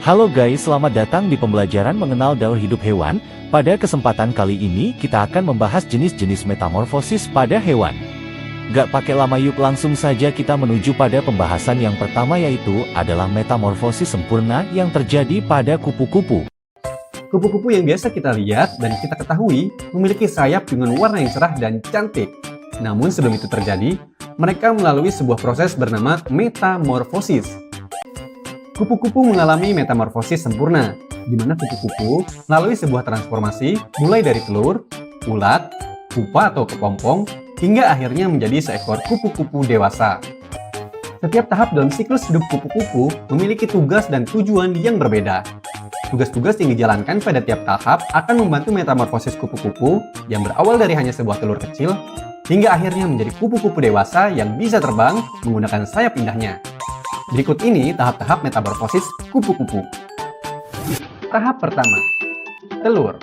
Halo guys, selamat datang di pembelajaran mengenal daur hidup hewan. Pada kesempatan kali ini kita akan membahas jenis-jenis metamorfosis pada hewan. Gak pakai lama, yuk langsung saja kita menuju pada pembahasan yang pertama, yaitu adalah metamorfosis sempurna yang terjadi pada kupu-kupu. Kupu-kupu yang biasa kita lihat dan kita ketahui memiliki sayap dengan warna yang cerah dan cantik. Namun sebelum itu terjadi, mereka melalui sebuah proses bernama metamorfosis. Kupu-kupu mengalami metamorfosis sempurna, di mana kupu-kupu melalui sebuah transformasi mulai dari telur, ulat, pupa atau kepompong, hingga akhirnya menjadi seekor kupu-kupu dewasa. Setiap tahap dalam siklus hidup kupu-kupu memiliki tugas dan tujuan yang berbeda. Tugas-tugas yang dijalankan pada tiap tahap akan membantu metamorfosis kupu-kupu yang berawal dari hanya sebuah telur kecil, hingga akhirnya menjadi kupu-kupu dewasa yang bisa terbang menggunakan sayap indahnya. Berikut ini tahap-tahap metamorfosis kupu-kupu. Tahap pertama, telur.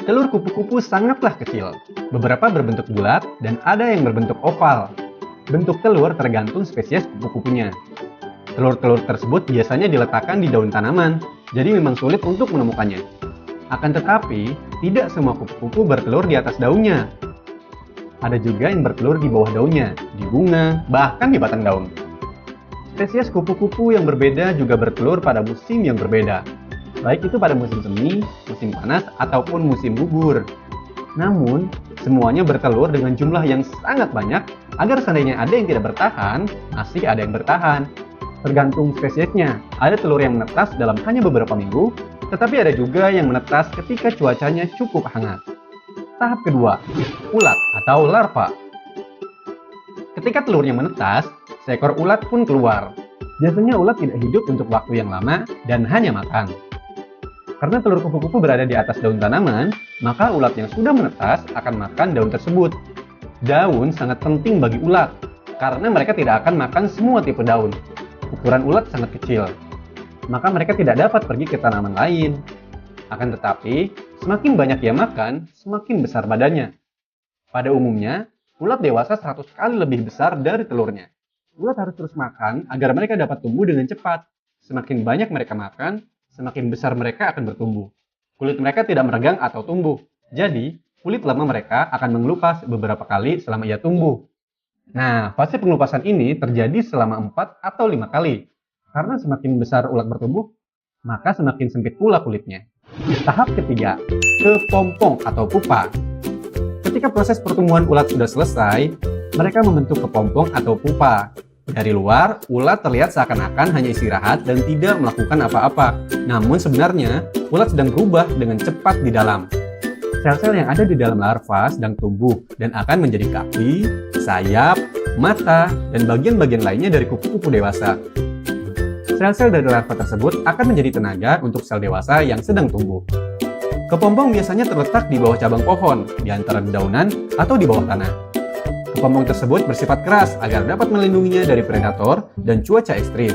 Telur kupu-kupu sangatlah kecil. Beberapa berbentuk bulat dan ada yang berbentuk oval. Bentuk telur tergantung spesies kupu-kupunya. Telur-telur tersebut biasanya diletakkan di daun tanaman, jadi memang sulit untuk menemukannya. Akan tetapi, tidak semua kupu-kupu bertelur di atas daunnya. Ada juga yang bertelur di bawah daunnya, di bunga, bahkan di batang daun. Spesies kupu-kupu yang berbeda juga bertelur pada musim yang berbeda, baik itu pada musim semi, musim panas, ataupun musim gugur. Namun, semuanya bertelur dengan jumlah yang sangat banyak, agar seandainya ada yang tidak bertahan, masih ada yang bertahan. Tergantung spesiesnya, ada telur yang menetas dalam hanya beberapa minggu, tetapi ada juga yang menetas ketika cuacanya cukup hangat. Tahap kedua, ulat atau larva. Ketika telurnya menetas, seekor ulat pun keluar. Biasanya ulat tidak hidup untuk waktu yang lama dan hanya makan. Karena telur kupu-kupu berada di atas daun tanaman, maka ulat yang sudah menetas akan makan daun tersebut. Daun sangat penting bagi ulat, karena mereka tidak akan makan semua tipe daun. Ukuran ulat sangat kecil, maka mereka tidak dapat pergi ke tanaman lain. Akan tetapi, semakin banyak ia makan, semakin besar badannya. Pada umumnya, ulat dewasa 100 kali lebih besar dari telurnya. Ulat harus terus makan agar mereka dapat tumbuh dengan cepat. Semakin banyak mereka makan, semakin besar mereka akan bertumbuh. Kulit mereka tidak meregang atau tumbuh. Jadi, kulit lama mereka akan mengelupas beberapa kali selama ia tumbuh. Nah, fase pengelupasan ini terjadi selama 4 atau 5 kali. Karena semakin besar ulat bertumbuh, maka semakin sempit pula kulitnya. Tahap ketiga, kepompong atau pupa. Ketika proses pertumbuhan ulat sudah selesai, mereka membentuk kepompong atau pupa. Dari luar, ulat terlihat seakan-akan hanya istirahat dan tidak melakukan apa-apa. Namun sebenarnya, ulat sedang berubah dengan cepat di dalam. Sel-sel yang ada di dalam larva sedang tumbuh dan akan menjadi kaki, sayap, mata, dan bagian-bagian lainnya dari kupu-kupu dewasa. Sel-sel dari larva tersebut akan menjadi tenaga untuk sel dewasa yang sedang tumbuh. Kepompong biasanya terletak di bawah cabang pohon, di antara dedaunan atau di bawah tanah. Kepompong tersebut bersifat keras agar dapat melindunginya dari predator dan cuaca ekstrim.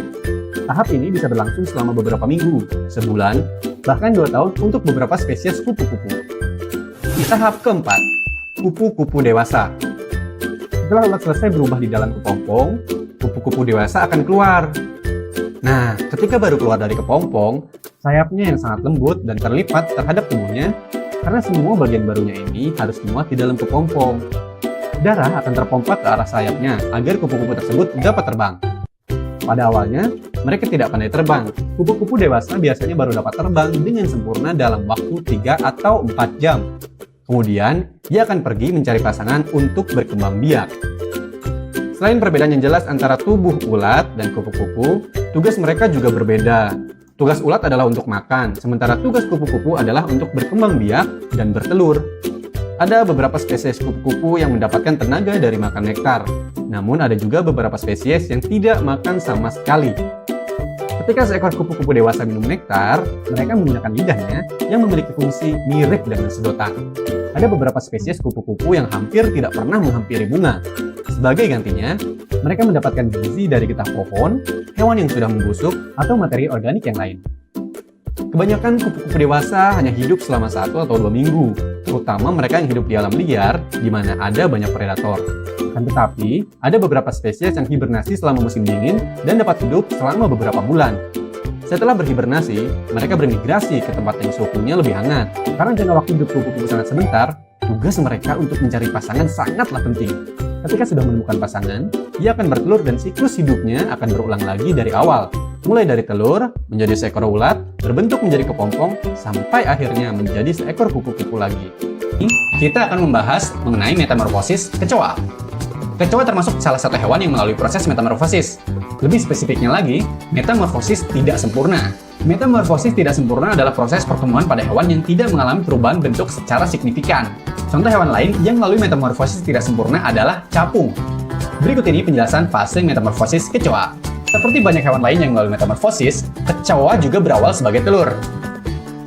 Tahap ini bisa berlangsung selama beberapa minggu, sebulan, bahkan 2 tahun untuk beberapa spesies kupu-kupu. Tahap keempat, kupu-kupu dewasa. Setelah ulat selesai berubah di dalam kepompong, kupu-kupu dewasa akan keluar. Nah, ketika baru keluar dari kepompong, sayapnya yang sangat lembut dan terlipat terhadap tubuhnya, karena semua bagian barunya ini harus dimuat di dalam kepompong. Darah akan terpompa ke arah sayapnya agar kupu-kupu tersebut dapat terbang. Pada awalnya, mereka tidak pandai terbang. Kupu-kupu dewasa biasanya baru dapat terbang dengan sempurna dalam waktu 3 atau 4 jam. Kemudian, ia akan pergi mencari pasangan untuk berkembang biak. Selain perbedaan yang jelas antara tubuh ulat dan kupu-kupu, tugas mereka juga berbeda. Tugas ulat adalah untuk makan, sementara tugas kupu-kupu adalah untuk berkembang biak dan bertelur. Ada beberapa spesies kupu-kupu yang mendapatkan tenaga dari makan nektar, namun ada juga beberapa spesies yang tidak makan sama sekali. Ketika seekor kupu-kupu dewasa minum nektar, mereka menggunakan lidahnya yang memiliki fungsi mirip dengan sedotan. Ada beberapa spesies kupu-kupu yang hampir tidak pernah menghampiri bunga. Sebagai gantinya, mereka mendapatkan gizi dari getah pohon, hewan yang sudah membusuk, atau materi organik yang lain. Kebanyakan kupu-kupu dewasa hanya hidup selama 1 atau 2 minggu, terutama mereka yang hidup di alam liar, di mana ada banyak predator. Akan tetapi, ada beberapa spesies yang hibernasi selama musim dingin dan dapat hidup selama beberapa bulan. Setelah berhibernasi, mereka bermigrasi ke tempat yang suhunya lebih hangat. Karena jangka waktu hidup kupu-kupu sangat sebentar, tugas mereka untuk mencari pasangan sangatlah penting. Ketika sudah menemukan pasangan, ia akan bertelur dan siklus hidupnya akan berulang lagi dari awal. Mulai dari telur, menjadi seekor ulat, berbentuk menjadi kepompong, sampai akhirnya menjadi seekor kupu-kupu lagi. Kita akan membahas mengenai metamorfosis kecoa. Kecoa termasuk salah satu hewan yang melalui proses metamorfosis. Lebih spesifiknya lagi, metamorfosis tidak sempurna. Metamorfosis tidak sempurna adalah proses pertemuan pada hewan yang tidak mengalami perubahan bentuk secara signifikan. Contoh hewan lain yang melalui metamorfosis tidak sempurna adalah capung. Berikut ini penjelasan fase metamorfosis kecoa. Seperti banyak hewan lain yang melalui metamorfosis, kecoa juga berawal sebagai telur.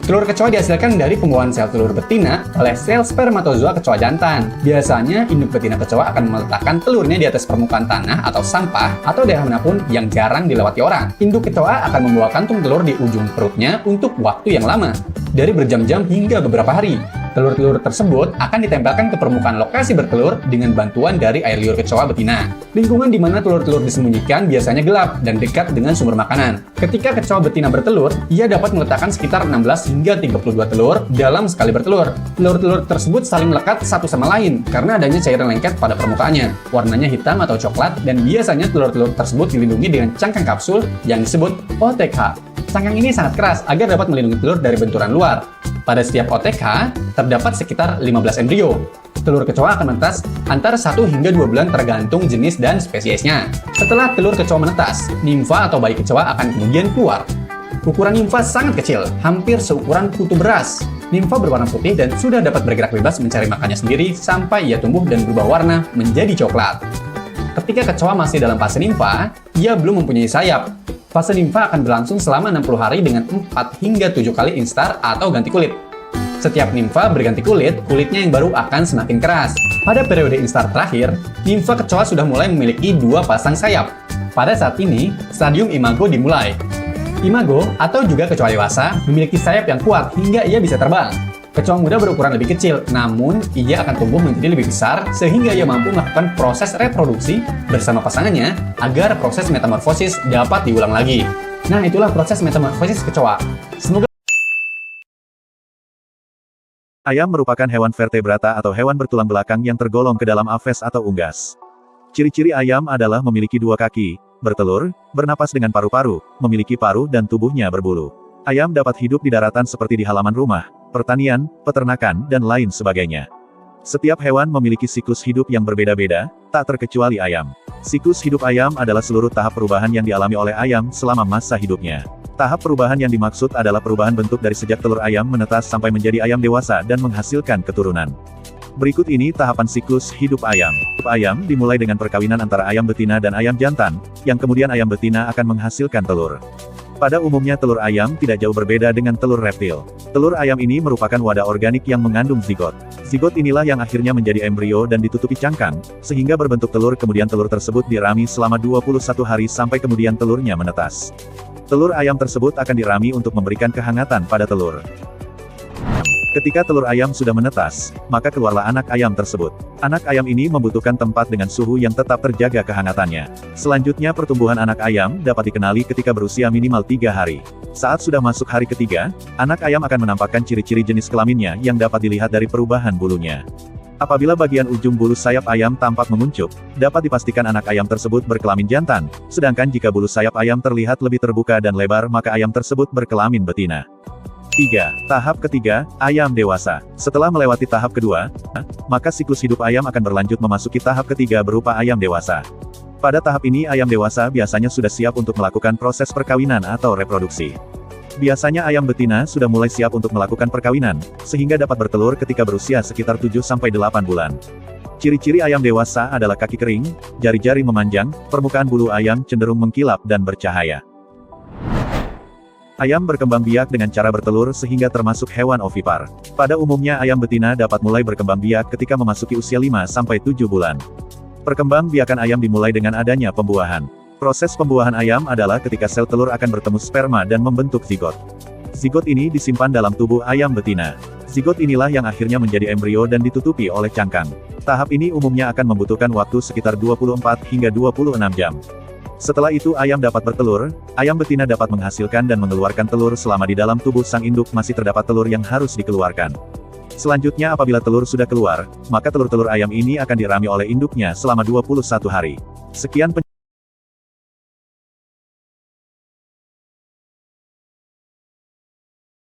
Telur kecoa dihasilkan dari pembuahan sel telur betina oleh sel spermatozoa kecoa jantan. Biasanya, induk betina kecoa akan meletakkan telurnya di atas permukaan tanah atau sampah atau daerah manapun yang jarang dilewati orang. Induk kecoa akan membawa kantung telur di ujung perutnya untuk waktu yang lama, dari berjam-jam hingga beberapa hari. Telur-telur tersebut akan ditempelkan ke permukaan lokasi bertelur dengan bantuan dari air liur kecoa betina. Lingkungan di mana telur-telur disembunyikan biasanya gelap dan dekat dengan sumber makanan. Ketika kecoa betina bertelur, ia dapat meletakkan sekitar 16 hingga 32 telur dalam sekali bertelur. Telur-telur tersebut saling melekat satu sama lain karena adanya cairan lengket pada permukaannya. Warnanya hitam atau coklat dan biasanya telur-telur tersebut dilindungi dengan cangkang kapsul yang disebut OTK. Cangkang ini sangat keras agar dapat melindungi telur dari benturan luar. Pada setiap OTK, terdapat sekitar 15 embrio. Telur kecoa akan menetas antara 1 hingga 2 bulan tergantung jenis dan spesiesnya. Setelah telur kecoa menetas, nimfa atau bayi kecoa akan kemudian keluar. Ukuran nimfa sangat kecil, hampir seukuran kutu beras. Nimfa berwarna putih dan sudah dapat bergerak bebas mencari makannya sendiri sampai ia tumbuh dan berubah warna menjadi coklat. Ketika kecoa masih dalam fase nimfa, ia belum mempunyai sayap. Fase nimfa akan berlangsung selama 60 hari dengan 4 hingga 7 kali instar atau ganti kulit. Setiap nimfa berganti kulit, kulitnya yang baru akan semakin keras. Pada periode instar terakhir, nimfa kecoa sudah mulai memiliki 2 pasang sayap. Pada saat ini, stadium imago dimulai. Imago, atau juga kecoa dewasa, memiliki sayap yang kuat hingga ia bisa terbang. Kecoa muda berukuran lebih kecil, namun ia akan tumbuh menjadi lebih besar sehingga ia mampu melakukan proses reproduksi bersama pasangannya agar proses metamorfosis dapat diulang lagi. Nah, itulah proses metamorfosis kecoa. Semoga ayam merupakan hewan vertebrata atau hewan bertulang belakang yang tergolong ke dalam aves atau unggas. Ciri-ciri ayam adalah memiliki 2 kaki, bertelur, bernapas dengan paru-paru, memiliki paruh dan tubuhnya berbulu. Ayam dapat hidup di daratan seperti di halaman rumah, pertanian, peternakan, dan lain sebagainya. Setiap hewan memiliki siklus hidup yang berbeda-beda, tak terkecuali ayam. Siklus hidup ayam adalah seluruh tahap perubahan yang dialami oleh ayam selama masa hidupnya. Tahap perubahan yang dimaksud adalah perubahan bentuk dari sejak telur ayam menetas sampai menjadi ayam dewasa dan menghasilkan keturunan. Berikut ini tahapan siklus hidup ayam. Ayam dimulai dengan perkawinan antara ayam betina dan ayam jantan, yang kemudian ayam betina akan menghasilkan telur. Pada umumnya telur ayam tidak jauh berbeda dengan telur reptil. Telur ayam ini merupakan wadah organik yang mengandung zigot. Zigot inilah yang akhirnya menjadi embrio dan ditutupi cangkang, sehingga berbentuk telur kemudian telur tersebut dirami selama 21 hari sampai kemudian telurnya menetas. Telur ayam tersebut akan dirami untuk memberikan kehangatan pada telur. Ketika telur ayam sudah menetas, maka keluarlah anak ayam tersebut. Anak ayam ini membutuhkan tempat dengan suhu yang tetap terjaga kehangatannya. Selanjutnya pertumbuhan anak ayam dapat dikenali ketika berusia minimal 3 hari. Saat sudah masuk hari ketiga, anak ayam akan menampakkan ciri-ciri jenis kelaminnya yang dapat dilihat dari perubahan bulunya. Apabila bagian ujung bulu sayap ayam tampak menguncup, dapat dipastikan anak ayam tersebut berkelamin jantan, sedangkan jika bulu sayap ayam terlihat lebih terbuka dan lebar maka ayam tersebut berkelamin betina. 3. Tahap ketiga, ayam dewasa. Setelah melewati tahap kedua, maka siklus hidup ayam akan berlanjut memasuki tahap ketiga berupa ayam dewasa. Pada tahap ini ayam dewasa biasanya sudah siap untuk melakukan proses perkawinan atau reproduksi. Biasanya ayam betina sudah mulai siap untuk melakukan perkawinan, sehingga dapat bertelur ketika berusia sekitar 7-8 bulan. Ciri-ciri ayam dewasa adalah kaki kering, jari-jari memanjang, permukaan bulu ayam cenderung mengkilap dan bercahaya. Ayam berkembang biak dengan cara bertelur sehingga termasuk hewan ovipar. Pada umumnya ayam betina dapat mulai berkembang biak ketika memasuki usia 5-7 bulan. Perkembang biakan ayam dimulai dengan adanya pembuahan. Proses pembuahan ayam adalah ketika sel telur akan bertemu sperma dan membentuk zigot. Zigot ini disimpan dalam tubuh ayam betina. Zigot inilah yang akhirnya menjadi embrio dan ditutupi oleh cangkang. Tahap ini umumnya akan membutuhkan waktu sekitar 24 hingga 26 jam. Setelah itu ayam dapat bertelur, ayam betina dapat menghasilkan dan mengeluarkan telur selama di dalam tubuh sang induk masih terdapat telur yang harus dikeluarkan. Selanjutnya apabila telur sudah keluar, maka telur-telur ayam ini akan dirami oleh induknya selama 21 hari. Sekian